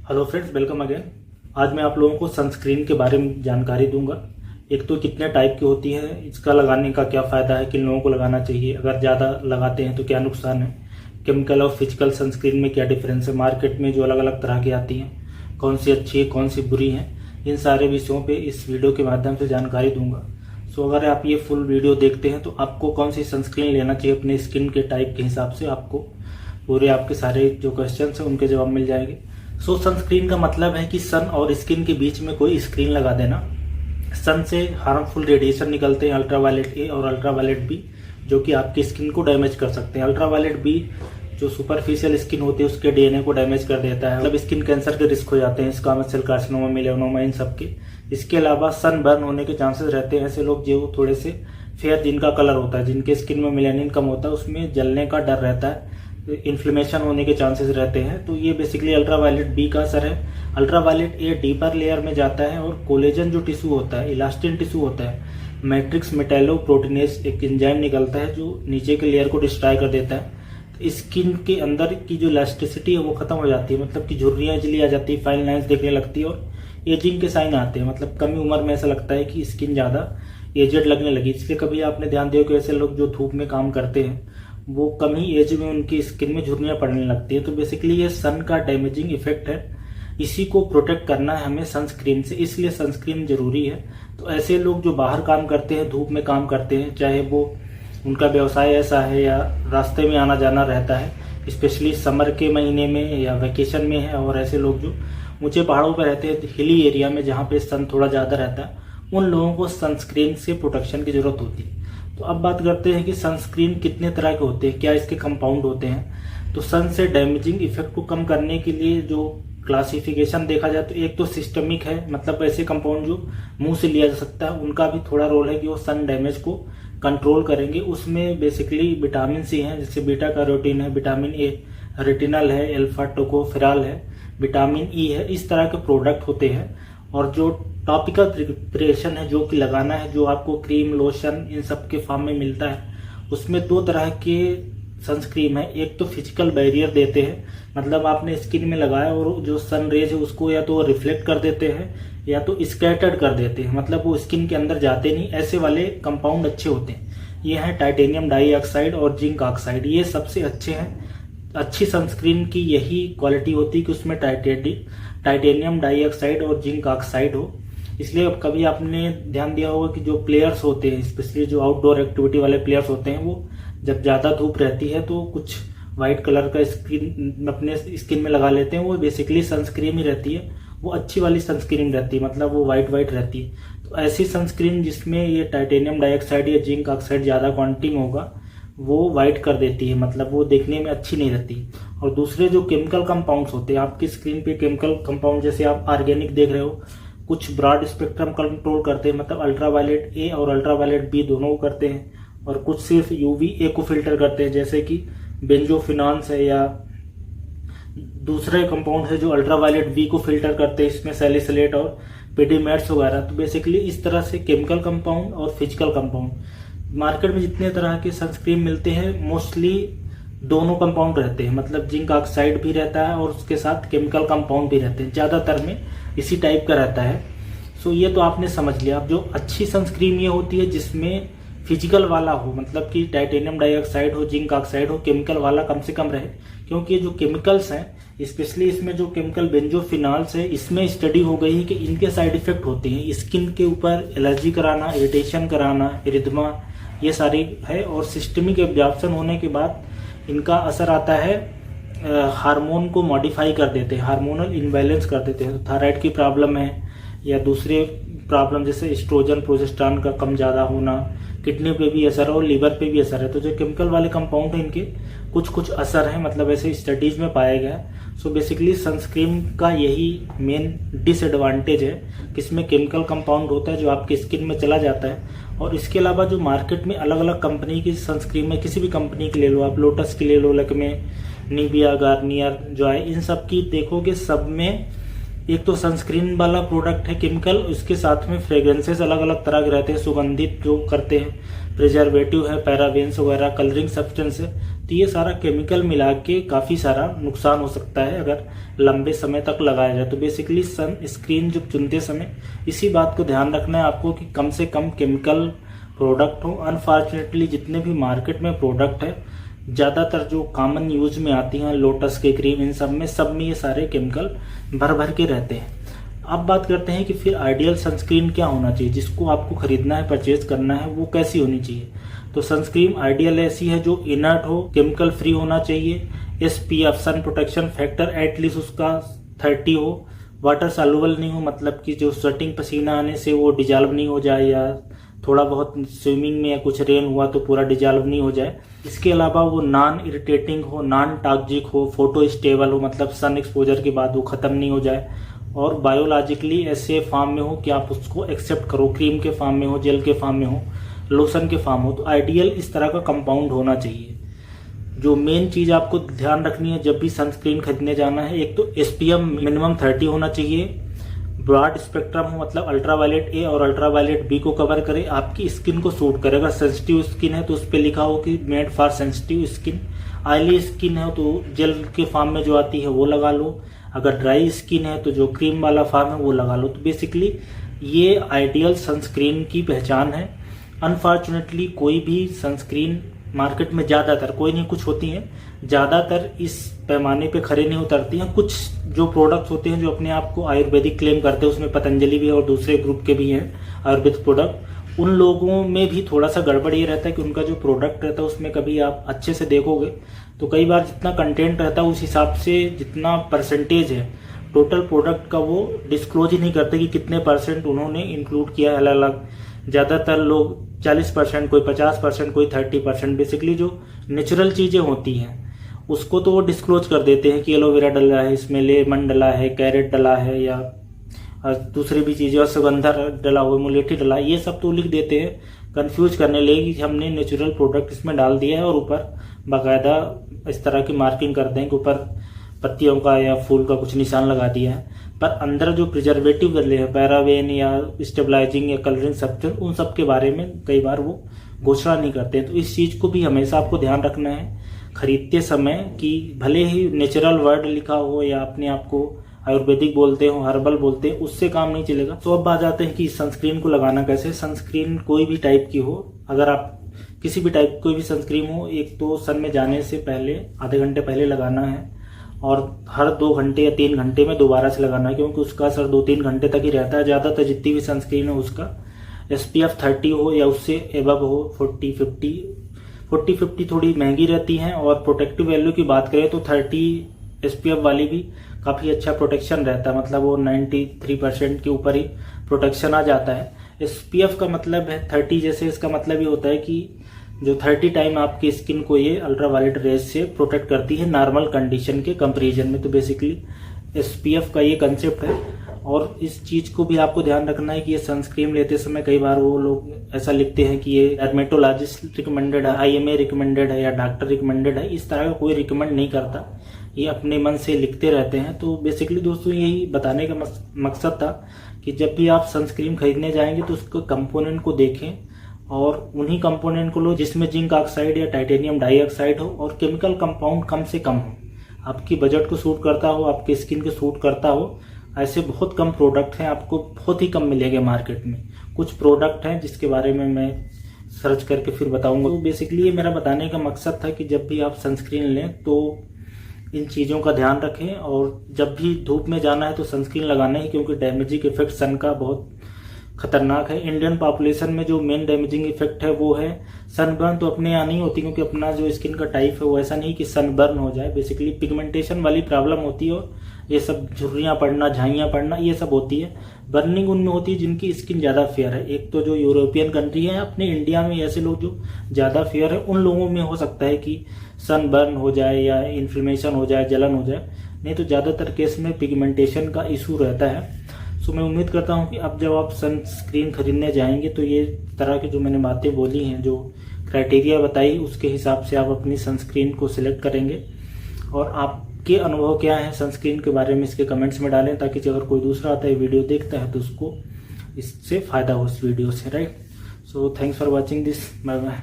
Hello friends, welcome again. आज मैं आप लोगों को सनस्क्रीन के बारे में जानकारी दूंगा। एक तो कितने टाइप की होती है, इसका लगाने का क्या फ़ायदा है, किन लोगों को लगाना चाहिए, अगर ज़्यादा लगाते हैं तो क्या नुकसान है, केमिकल और फिजिकल सनस्क्रीन में क्या डिफरेंस है, मार्केट में जो अलग अलग तरह की आती हैं कौन सी अच्छी है कौन सी बुरी हैं, इन सारे विषयों पर इस वीडियो के माध्यम से जानकारी दूंगा। सो अगर आप ये फुल वीडियो देखते हैं तो आपको कौन सी सनस्क्रीन लेना चाहिए अपने स्किन के टाइप के हिसाब से आपको पूरे आपके सारे जो क्वेश्चन हैं उनके जवाब मिल जाएंगे। सो सनस्क्रीन का मतलब है कि सन और स्किन के बीच में कोई स्क्रीन लगा देना। सन से हार्मफुल रेडिएशन निकलते हैं, अल्ट्रावायलेट ए और अल्ट्रावायलेट बी, जो कि आपकी स्किन को डैमेज कर सकते हैं। अल्ट्रावायलेट बी जो सुपरफिशियल स्किन होती है उसके डीएनए को डैमेज कर देता है, मतलब स्किन कैंसर के रिस्क हो जाते हैं, स्क्वामस सेल कार्सिनोमा, मेलानोमा, इन सब के। इसके अलावा सन बर्न होने के चांसेस रहते हैं। ऐसे लोग जो थोड़े से फेयर जिनका कलर होता है, जिनके स्किन में मेलानिन कम होता है, उसमें जलने का डर रहता है, इन्फ्लेमेशन होने के चांसेस रहते हैं। तो ये बेसिकली अल्ट्रावायलेट बी का असर है। अल्ट्रावायलेट ए डीपर लेयर में जाता है और कोलेजन जो टिश्यू होता है, इलास्टिन टिश्यू होता है, मैट्रिक्स मेटालोप्रोटीनेज एक एंजाइम निकलता है जो नीचे के लेयर को डिस्ट्रॉय कर देता है। तो स्किन के अंदर की जो इलास्टिसिटी है वो खत्म हो जाती है, मतलब कि झुर्रियाँ जली आ जाती है, फाइन लाइन्स देखने लगती है और एजिंग के साइन आते हैं, मतलब कमी उम्र में ऐसा लगता है कि स्किन ज़्यादा एजेड लगने लगी। इसलिए कभी आपने ध्यान दिया कि ऐसे लोग जो धूप में काम करते हैं वो कम ही एज में उनकी स्किन में झुर्रियाँ पड़ने लगती है। तो बेसिकली ये सन का डैमेजिंग इफेक्ट है, इसी को प्रोटेक्ट करना है हमें सनस्क्रीन से, इसलिए सनस्क्रीन जरूरी है। तो ऐसे लोग जो बाहर काम करते हैं, धूप में काम करते हैं, चाहे वो उनका व्यवसाय ऐसा है या रास्ते में आना जाना रहता है, स्पेशली समर के महीने में या वेकेशन में है, और ऐसे लोग जो ऊंचे पहाड़ों पर रहते हैं, हिली एरिया में जहाँ पे सन थोड़ा ज़्यादा रहता है, उन लोगों को सनस्क्रीन से प्रोटेक्शन की जरूरत होती है। तो अब बात करते हैं कि सनस्क्रीन कितने तरह के होते हैं, क्या इसके कंपाउंड होते हैं। तो सन से डैमेजिंग इफेक्ट को कम करने के लिए जो क्लासिफिकेशन देखा जाए तो एक तो सिस्टमिक है, मतलब ऐसे कंपाउंड जो मुंह से लिया जा सकता है, उनका भी थोड़ा रोल है कि वो सन डैमेज को कंट्रोल करेंगे। उसमें बेसिकली विटामिन सी है, जैसे बीटा कैरोटीन है, विटामिन ए, रेटिनल है, अल्फा टोकोफेरॉल है, विटामिन ई है, इस तरह के प्रोडक्ट होते हैं। और जो टॉपिकल प्रिपरेशन है जो कि लगाना है, जो आपको क्रीम, लोशन, इन सब के फॉर्म में मिलता है, उसमें दो तरह के सनस्क्रीन है। एक तो फिजिकल बैरियर देते हैं, मतलब आपने स्किन में लगाया और जो सन रेज है उसको या तो रिफ्लेक्ट कर देते हैं या तो स्कैटर्ड कर देते हैं, मतलब वो स्किन के अंदर जाते नहीं। ऐसे वाले कंपाउंड अच्छे होते हैं। ये हैं टाइटेनियम डाइऑक्साइड और जिंक ऑक्साइड, ये सबसे अच्छे हैं। अच्छी सनस्क्रीन की यही क्वालिटी होती है कि उसमें टाइटेनियम डाइऑक्साइड और जिंक ऑक्साइड हो। इसलिए कभी आपने ध्यान दिया होगा कि जो प्लेयर्स होते हैं, स्पेशली जो आउटडोर एक्टिविटी वाले प्लेयर्स होते हैं, वो जब ज़्यादा धूप रहती है तो कुछ वाइट कलर का स्किन अपने स्किन में लगा लेते हैं। वो बेसिकली सनस्क्रीन ही रहती है, वो अच्छी वाली सनस्क्रीन रहती है, मतलब वो वाइट रहती है। तो ऐसी सनस्क्रीन जिसमें ये टाइटेनियम डाइऑक्साइड या जिंक ऑक्साइड ज़्यादा क्वांटिटी में होगा वो वाइट कर देती है, मतलब वो देखने में अच्छी नहीं रहती। और दूसरे जो केमिकल कंपाउंड्स होते हैं आपकी स्क्रीन पे, केमिकल कंपाउंड जैसे आप ऑर्गेनिक देख रहे हो, कुछ ब्रॉड स्पेक्ट्रम कंट्रोल करते हैं, मतलब अल्ट्रावायलेट ए और अल्ट्रावायलेट बी दोनों को करते हैं, और कुछ सिर्फ यूवी ए को फिल्टर करते हैं, जैसे कि बेंजोफिनॉन्स है, या दूसरे कंपाउंड है जो अल्ट्रावायलेट बी को फिल्टर करते हैं, इसमें सैलिसिलेट और पेडिमेट्स वगैरह। तो बेसिकली इस तरह से केमिकल कंपाउंड और फिजिकल कंपाउंड मार्केट में जितने तरह के सनस्क्रीन मिलते हैं मोस्टली दोनों कंपाउंड रहते हैं, मतलब जिंक ऑक्साइड भी रहता है और उसके साथ केमिकल कंपाउंड भी रहते हैं, ज़्यादातर में इसी टाइप का रहता है। सो ये तो आपने समझ लिया। अब जो अच्छी सनस्क्रीन ये होती है जिसमें फिजिकल वाला हो, मतलब कि टाइटेनियम डाइऑक्साइड हो, जिंक ऑक्साइड हो, केमिकल वाला कम से कम रहे, क्योंकि ये जो केमिकल्स हैं, स्पेशली इसमें जो केमिकल बेंजोफिनॉल्स है, इसमें स्टडी हो गई है कि इनके साइड इफेक्ट होते हैं, स्किन के ऊपर एलर्जी कराना, इरिटेशन कराना, इरिथमा, ये सारी है। और सिस्टमिक एब्जॉर्प्शन होने के बाद इनका असर आता है, हार्मोन को मॉडिफाई कर देते हैं, हार्मोनल इम्बैलेंस कर देते हैं। तो थायराइड की प्रॉब्लम है या दूसरे प्रॉब्लम जैसे एस्ट्रोजन प्रोजेस्टेरॉन का कम ज़्यादा होना, किडनी पे भी असर है और लीवर पे भी असर है। तो जो केमिकल वाले कंपाउंड हैं इनके कुछ असर है, मतलब ऐसे स्टडीज में पाया गया है। सो बेसिकली सनस्क्रीन का यही मेन डिसएडवांटेज है कि इसमें केमिकल कंपाउंड होता है जो आपके स्किन में चला जाता है। और इसके अलावा जो मार्केट में अलग अलग कंपनी की सनस्क्रीन में, किसी भी कंपनी की ले लो आप, लोटस की ले लो, लैक्मे, निविया, गार्नियर, जॉय, इन सब की देखोगे सब में एक तो सनस्क्रीन वाला प्रोडक्ट है केमिकल, उसके साथ में फ्रेग्रेंसेस अलग अलग तरह के रहते हैं, सुगंधित जो करते हैं, प्रिजर्वेटिव है, पैराबेन्स वगैरह, कलरिंग सब्सटेंस है। तो ये सारा केमिकल मिला के काफ़ी सारा नुकसान हो सकता है अगर लंबे समय तक लगाया जाए। तो बेसिकली सन स्क्रीन जो चुनते समय इसी बात को ध्यान रखना है आपको कि कम से कम केमिकल प्रोडक्ट हो। अनफॉर्चुनेटली जितने भी मार्केट में प्रोडक्ट है, ज़्यादातर जो कॉमन यूज में आती हैं, लोटस के क्रीम, इन सब में ये सारे केमिकल भर भर के रहते हैं। अब बात करते हैं कि फिर आइडियल सनस्क्रीन क्या होना चाहिए, जिसको आपको खरीदना है, परचेज करना है, वो कैसी होनी चाहिए। तो सनस्क्रीन आइडियल ऐसी है जो इनर्ट हो, केमिकल फ्री होना चाहिए, SPF sun protection factor at least उसका 30 हो, वाटर सॉल्युबल नहीं हो, मतलब कि जो स्वेटिंग पसीना आने से वो डिजॉल्व नहीं हो जाए, या थोड़ा बहुत स्विमिंग में या कुछ रेन हुआ तो पूरा डिजॉल्व नहीं हो जाए। इसके अलावा वो नॉन इरिटेटिंग हो, नॉन टॉक्सिक हो, फोटो स्टेबल हो, मतलब सन एक्सपोजर के बाद वो खत्म नहीं हो जाए, और बायोलॉजिकली ऐसे फॉर्म में हो कि आप उसको एक्सेप्ट करो, क्रीम के फॉर्म में हो, जेल के फॉर्म में हो, लोशन के फॉर्म हो। तो आइडियल इस तरह का कंपाउंड होना चाहिए। जो मेन चीज़ आपको ध्यान रखनी है जब भी सनस्क्रीन खरीदने जाना है, एक तो SPF मिनिमम 30 होना चाहिए, ब्रॉड स्पेक्ट्रम हो, मतलब अल्ट्रावायलेट A और अल्ट्रावायलेट B को कवर करे, आपकी स्किन को सूट करे। अगर सेंसिटिव स्किन है तो उस पर लिखा हो कि made for sensitive skin, oily skin है तो जेल के फॉर्म में जो आती है वो लगा लो, अगर ड्राई स्किन है तो जो क्रीम वाला फॉर्म है वो लगा लो। तो बेसिकली ये आइडियल सनस्क्रीन की पहचान है। अनफॉर्चुनेटली कोई भी सनस्क्रीन मार्केट में ज़्यादातर, कोई नहीं कुछ होती हैं, ज़्यादातर इस पैमाने पे खरे नहीं उतरती हैं। कुछ जो प्रोडक्ट्स होते हैं जो अपने आप को आयुर्वेदिक क्लेम करते हैं, उसमें पतंजलि भी है और दूसरे ग्रुप के भी हैं आयुर्वेदिक प्रोडक्ट, उन लोगों में भी थोड़ा सा गड़बड़ ये रहता है कि उनका जो प्रोडक्ट रहता है उसमें कभी आप अच्छे से देखोगे तो कई बार जितना कंटेंट रहता है उस हिसाब से जितना परसेंटेज है टोटल प्रोडक्ट का वो डिस्क्लोज ही नहीं करते कि कितने % उन्होंने इंक्लूड किया है अलग अलग। ज़्यादातर लोग 40%, कोई 50%, कोई 30%, बेसिकली जो नेचुरल चीज़ें होती हैं उसको तो वो डिस्क्लोज कर देते हैं कि एलोवेरा डला है, इसमें लेमन डला है, कैरेट डला है, या दूसरी भी चीज़ें, और सुगंधा डला हुआ, मुलेठी डला, ये सब तो लिख देते हैं कंफ्यूज करने लगे कि हमने नेचुरल प्रोडक्ट इसमें डाल दिया है, और ऊपर बाकायदा इस तरह की मार्किंग करते हैं कि ऊपर पत्तियों का या फूल का कुछ निशान लगा दिया है, पर अंदर जो प्रिजर्वेटिव डले हैं, पैराबेन या स्टेबलाइजिंग या कलरिंग सब्सटेंस, उन सब के बारे में कई बार वो घोषणा नहीं करते हैं। तो इस चीज़ को भी हमेशा आपको ध्यान रखना है खरीदते समय कि भले ही नेचुरल वर्ड लिखा हो या अपने आप को आयुर्वेदिक बोलते हो, हर्बल बोलते हैं, उससे काम नहीं चलेगा। तो अब आ जाते हैं कि सनस्क्रीन को लगाना कैसे। सनस्क्रीन कोई भी टाइप की हो, अगर आप किसी भी टाइप कोई भी सनस्क्रीन हो, एक तो सन में जाने से पहले आधे घंटे पहले लगाना है, और हर 2 घंटे या 3 घंटे में दोबारा से लगाना है, क्योंकि उसका असर 2-3 घंटे तक ही रहता है। ज़्यादातर जितनी भी सनस्क्रीन है उसका SPF 30 हो या उससे एबव हो, 40-50 थोड़ी महंगी रहती हैं। और प्रोटेक्टिव वैल्यू की बात करें तो 30 SPF वाली भी काफ़ी अच्छा प्रोटेक्शन रहता है, मतलब वो 93% के ऊपर ही प्रोटेक्शन आ जाता है। SPF का मतलब है 30, जैसे इसका मतलब ये होता है कि जो 30 टाइम आपकी स्किन को ये अल्ट्रावायलेट रेज से प्रोटेक्ट करती है नॉर्मल कंडीशन के कंपैरिजन में। तो बेसिकली SPF का ये कंसेप्ट है, और इस चीज़ को भी आपको ध्यान रखना है कि ये सनस्क्रीन लेते समय कई बार वो लोग ऐसा लिखते हैं कि ये डर्मेटोलॉजिस्ट रिकमेंडेड है, IMA रिकमेंडेड है या डॉक्टर रिकमेंडेड है। इस तरह का कोई रिकमेंड नहीं करता, ये अपने मन से लिखते रहते हैं। तो बेसिकली दोस्तों यही बताने का मकसद था कि जब भी आप सनस्क्रीन खरीदने जाएंगे तो उसके कंपोनेंट को देखें, और उन्हीं कंपोनेंट को लो जिसमें जिंक ऑक्साइड या टाइटेनियम डाइऑक्साइड हो, और केमिकल कंपाउंड कम से कम हो, आपकी बजट को सूट करता हो, आपकी स्किन को सूट करता हो। ऐसे बहुत कम प्रोडक्ट हैं, आपको बहुत ही कम मिलेंगे मार्केट में। कुछ प्रोडक्ट हैं जिसके बारे में मैं सर्च करके फिर बताऊंगा। तो बेसिकली ये मेरा बताने का मकसद था कि जब भी आप सनस्क्रीन लें तो इन चीज़ों का ध्यान रखें, और जब भी धूप में जाना है तो सनस्क्रीन लगाना है, क्योंकि डैमेजिंग इफेक्ट सन का बहुत खतरनाक है। इंडियन पॉपुलेशन में जो मेन डैमेजिंग इफेक्ट है वो है सनबर्न। तो अपने यहाँ नहीं होती, क्योंकि अपना जो स्किन का टाइप है वो ऐसा नहीं कि सनबर्न हो जाए, बेसिकली पिगमेंटेशन वाली प्रॉब्लम होती है, और ये सब झुर्रियाँ पड़ना, झाइयाँ पड़ना, ये सब होती है। बर्निंग उनमें होती है जिनकी स्किन ज़्यादा फेयर है। एक तो जो यूरोपियन कंट्री है, अपने इंडिया में ऐसे लोग जो ज़्यादा फेयर है, उन लोगों में हो सकता है कि सनबर्न हो जाए या इन्फ्लेमेशन हो जाए, जलन हो जाए, नहीं तो ज़्यादातर केस में पिगमेंटेशन का इशू रहता है। सो मैं उम्मीद करता हूँ कि अब जब आप सनस्क्रीन खरीदने जाएंगे तो ये तरह की जो मैंने बातें बोली हैं, जो क्राइटेरिया बताई, उसके हिसाब से आप अपनी सनस्क्रीन को सिलेक्ट करेंगे। और आपके अनुभव क्या है सनस्क्रीन के बारे में इसके कमेंट्स में डालें, ताकि अगर कोई दूसरा आता है वीडियो देखता है तो उसको इससे फ़ायदा हो इस वीडियो से, right. So thanks for watching this, bye bye.